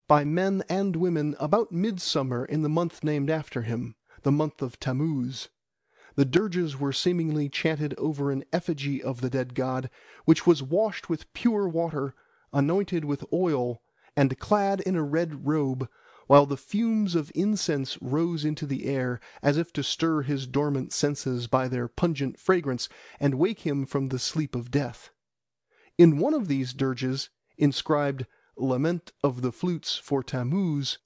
by men and women about midsummer in the month named after him, the month of Tammuz. The dirges were seemingly chanted over an effigy of the dead god, which was washed with pure water, anointed with oil, and clad in a red robe, while the fumes of incense rose into the air, as if to stir his dormant senses by their pungent fragrance and wake him from the sleep of death. In one of these dirges, inscribed "Lament of the Flutes for Tammuz,"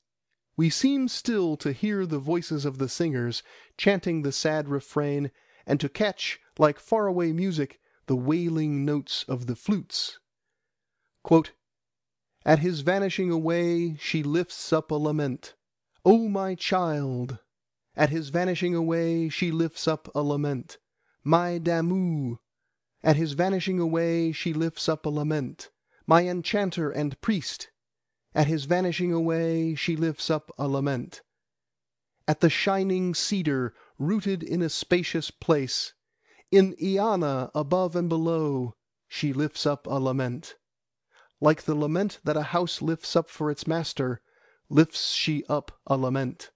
we seem still to hear the voices of the singers chanting the sad refrain, and to catch, like faraway music, the wailing notes of the flutes. Quote, "At his vanishing away she lifts up a lament. O my child! At his vanishing away she lifts up a lament. My Damu! At his vanishing away she lifts up a lament. My enchanter and priest! At his vanishing away she lifts up a lament. At the shining cedar rooted in a spacious place, in Iana above and below, she lifts up a lament. Like the lament that a house lifts up for its master, lifts she up a lament.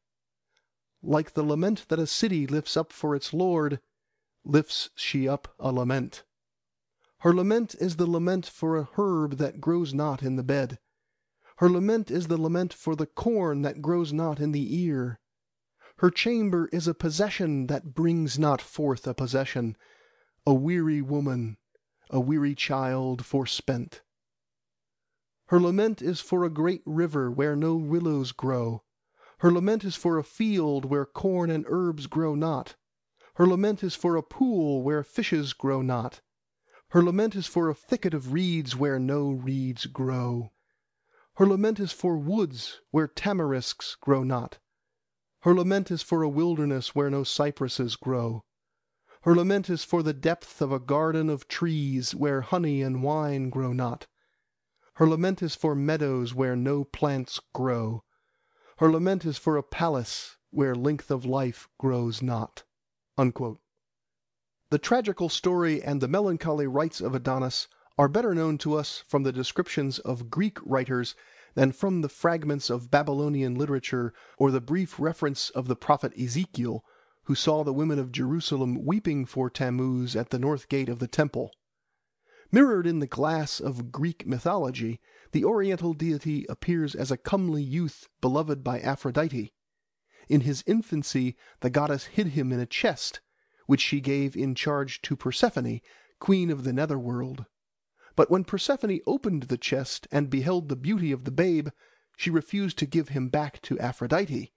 Like the lament that a city lifts up for its lord, lifts she up a lament. Her lament is the lament for a herb that grows not in the bed. Her lament is the lament for the corn that grows not in the ear. Her chamber is a possession that brings not forth a possession, a weary woman, a weary child forspent. Her lament is for a great river where no willows grow. Her lament is for a field where corn and herbs grow not. Her lament is for a pool where fishes grow not. Her lament is for a thicket of reeds where no reeds grow. Her lament is for woods where tamarisks grow not. Her lament is for a wilderness where no cypresses grow. Her lament is for the depth of a garden of trees where honey and wine grow not. Her lament is for meadows where no plants grow. Her lament is for a palace where length of life grows not." Unquote. The tragical story and the melancholy rites of Adonis are better known to us from the descriptions of Greek writers than from the fragments of Babylonian literature or the brief reference of the prophet Ezekiel, who saw the women of Jerusalem weeping for Tammuz at the north gate of the temple. Mirrored in the glass of Greek mythology, the Oriental deity appears as a comely youth beloved by Aphrodite. In his infancy the goddess hid him in a chest, which she gave in charge to Persephone, queen of the netherworld. But when Persephone opened the chest and beheld the beauty of the babe, she refused to give him back to Aphrodite,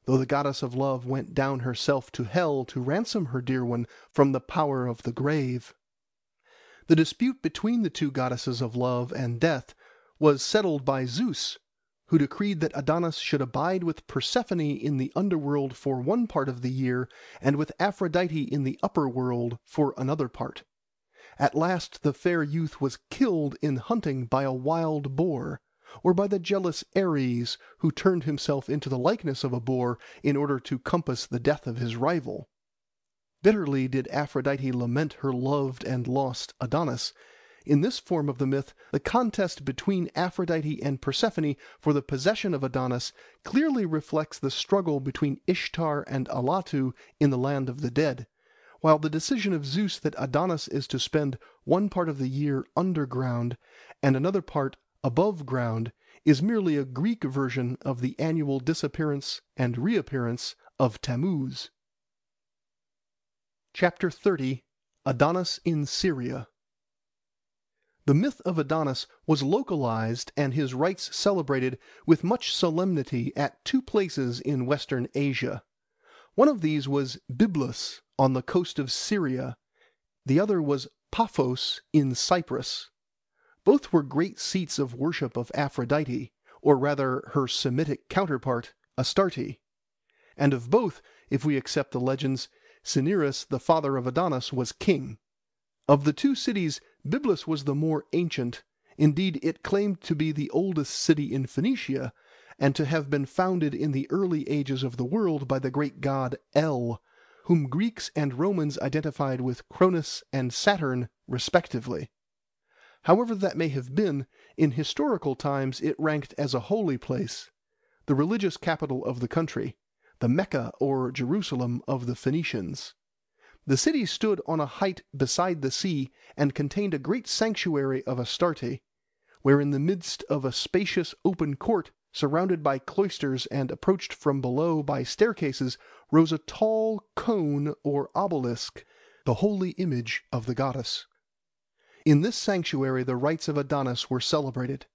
though the goddess of love went down herself to hell to ransom her dear one from the power of the grave. The dispute between the two goddesses of love and death was settled by Zeus, who decreed that Adonis should abide with Persephone in the underworld for one part of the year, and with Aphrodite in the upper world for another part. At last the fair youth was killed in hunting by a wild boar, or by the jealous Ares, who turned himself into the likeness of a boar in order to compass the death of his rival. Bitterly did Aphrodite lament her loved and lost Adonis. In this form of the myth, the contest between Aphrodite and Persephone for the possession of Adonis clearly reflects the struggle between Ishtar and Allatu in the land of the dead, while the decision of Zeus that Adonis is to spend one part of the year underground and another part above ground is merely a Greek version of the annual disappearance and reappearance of Tammuz. Chapter 30. Adonis in Syria. The myth of Adonis was localized and his rites celebrated with much solemnity at two places in Western Asia. One of these was Byblus on the coast of Syria, the other was Paphos in Cyprus. Both were great seats of worship of Aphrodite, or rather her Semitic counterpart, Astarte. And of both, if we accept the legends, Cinyras, the father of Adonis, was king. Of the two cities, Byblus was the more ancient. Indeed, it claimed to be the oldest city in Phoenicia, and to have been founded in the early ages of the world by the great god El, whom Greeks and Romans identified with Cronus and Saturn respectively. However that may have been, in historical times it ranked as a holy place, the religious capital of the country, the Mecca or Jerusalem of the Phoenicians. The city stood on a height beside the sea and contained a great sanctuary of Astarte, where in the midst of a spacious open court, surrounded by cloisters and approached from below by staircases, rose a tall cone or obelisk, the holy image of the goddess. In this sanctuary the rites of Adonis were celebrated.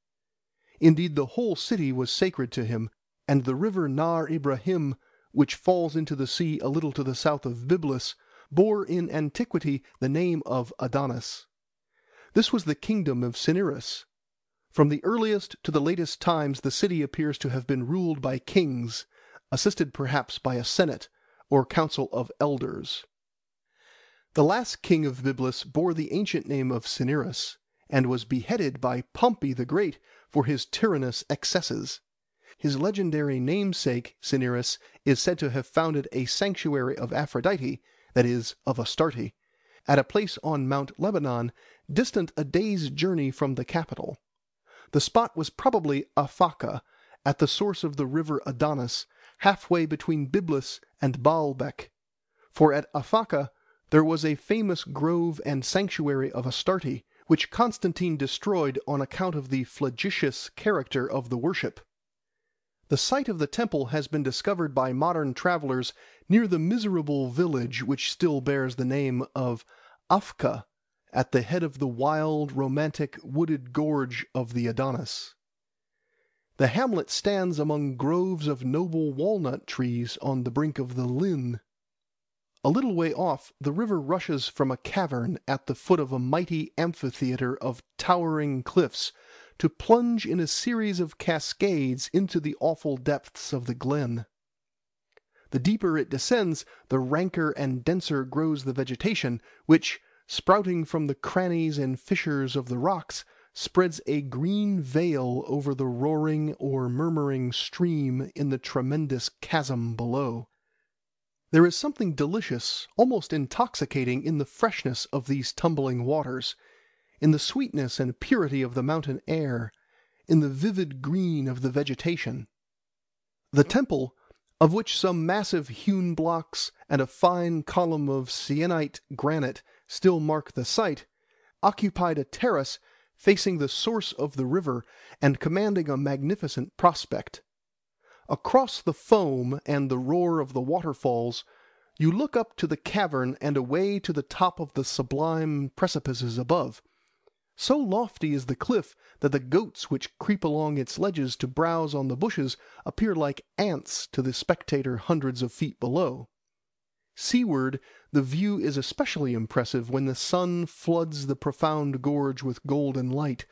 Indeed, the whole city was sacred to him, and the river Nar Ibrahim, which falls into the sea a little to the south of Byblus, bore in antiquity the name of Adonis. This was the kingdom of Cinyras. From the earliest to the latest times the city appears to have been ruled by kings, assisted perhaps by a senate or council of elders. The last king of Byblus bore the ancient name of Cinyras, and was beheaded by Pompey the Great for his tyrannous excesses. His legendary namesake, Cinyras, is said to have founded a sanctuary of Aphrodite, that is, of Astarte, at a place on Mount Lebanon, distant a day's journey from the capital. The spot was probably Aphaca, at the source of the river Adonis, halfway between Byblus and Baalbek. For at Aphaca there was a famous grove and sanctuary of Astarte, which Constantine destroyed on account of the flagitious character of the worship. The site of the temple has been discovered by modern travellers near the miserable village which still bears the name of Afka, at the head of the wild, romantic, wooded gorge of the Adonis. The hamlet stands among groves of noble walnut trees on the brink of the Lyn. A little way off, the river rushes from a cavern at the foot of a mighty amphitheatre of towering cliffs to plunge in a series of cascades into the awful depths of the glen. The deeper it descends, the ranker and denser grows the vegetation, which, sprouting from the crannies and fissures of the rocks, spreads a green veil over the roaring or murmuring stream in the tremendous chasm below. There is something delicious, almost intoxicating, in the freshness of these tumbling waters, in the sweetness and purity of the mountain air, in the vivid green of the vegetation. The temple, of which some massive hewn blocks and a fine column of sienite granite still mark the site, occupied a terrace facing the source of the river and commanding a magnificent prospect. Across the foam and the roar of the waterfalls you look up to the cavern and away to the top of the sublime precipices above. So lofty is the cliff that the goats which creep along its ledges to browse on the bushes appear like ants to the spectator hundreds of feet below. Seaward the view is especially impressive when the sun floods the profound gorge with golden light,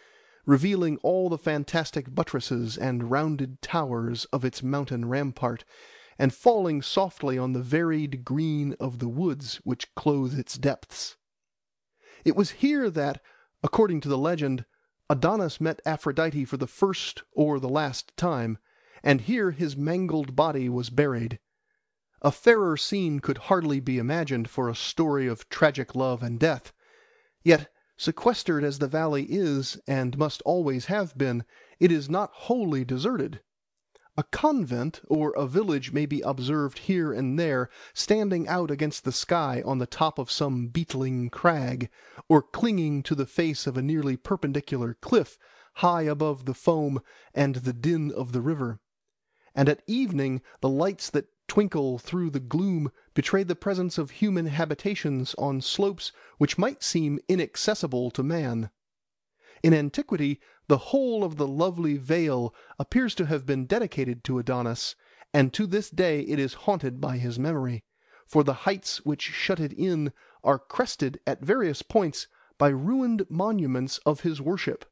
revealing all the fantastic buttresses and rounded towers of its mountain rampart, and falling softly on the varied green of the woods which clothe its depths. It was here that, according to the legend, Adonis met Aphrodite for the first or the last time, and here his mangled body was buried. A fairer scene could hardly be imagined for a story of tragic love and death. Yet, sequestered as the valley is, and must always have been, it is not wholly deserted. A convent or a village may be observed here and there, standing out against the sky on the top of some beetling crag, or clinging to the face of a nearly perpendicular cliff, high above the foam and the din of the river. And at evening the lights that twinkle through the gloom betray the presence of human habitations on slopes which might seem inaccessible to man. In antiquity the whole of the lovely vale appears to have been dedicated to Adonis, and to this day it is haunted by his memory, for the heights which shut it in are crested at various points by ruined monuments of his worship,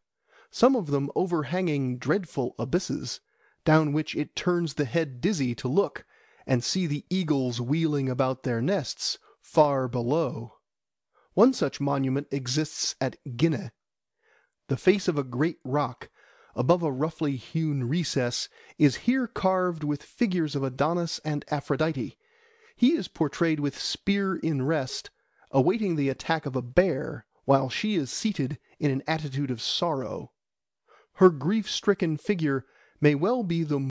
some of them overhanging dreadful abysses, down which it turns the head dizzy to look, and see the eagles wheeling about their nests far below. One such monument exists at Gine. The face of a great rock, above a roughly hewn recess, is here carved with figures of Adonis and Aphrodite. He is portrayed with spear in rest, awaiting the attack of a bear, while she is seated in an attitude of sorrow. Her grief-stricken figure may well be the